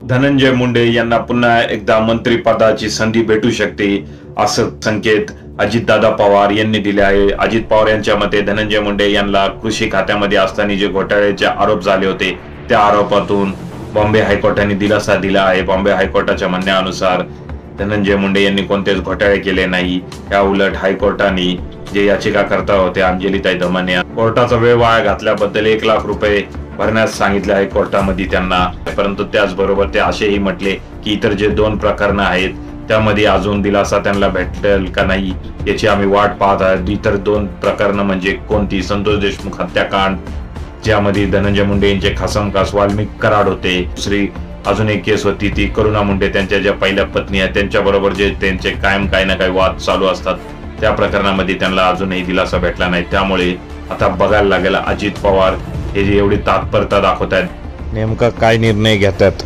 धनंजय मुंडे यांना पुन्हा एकदा मंत्रिपदाची संधी भेटू शकते असं संकेत अजितदादा पवार यांनी दिले आहे। अजित पवार यांच्या मते धनंजय मुंडे यांना कृषी खात्यामध्ये असताना जे घोटाळ्याचे आरोप झाले होते त्या आरोपातून बॉम्बे हायकोर्टाने दिलासा दिला आहे। बॉम्बे हायकोर्टाच्या म्हणण्यानुसार धनंजय मुंडे यांनी कोणतेच घोटाळे केले नाही। या उलट हायकोर्टाने जे याचिकाकर्ता होते अंजलीताई दमाने कोर्टाचा वेळ वाया घातल्याबद्दल 1 लाख रुपये भरण्यास सांगितले आहे कोर्टामध्ये त्यांना। परंतु त्याचबरोबर ते असेही म्हटले की इतर जे 2 प्रकरणं आहेत त्यामध्ये अजून दिलासा त्यांना भेटेल का नाही याची आम्ही वाट पाहत आहोत। इतर 2 प्रकरणं म्हणजे कोणती? संतोष देशमुख हत्याकांड ज्यामध्ये धनंजय मुंडे यांचे खासमखास वाल्मिक कराड होते। दुसरी अजून एक केस होती ती करुणा मुंडे त्यांच्या ज्या पहिल्या पत्नी आहेत त्यांच्याबरोबर जे त्यांचे कायम काही ना काही वाद चालू असतात त्या प्रकरणामध्ये त्यांना अजूनही दिलासा भेटला नाही। त्यामुळे आता बघायला लागेल अजित पवार हे जे एवढी तात्परता दाखवत आहेत नेमका काय निर्णय घेतात।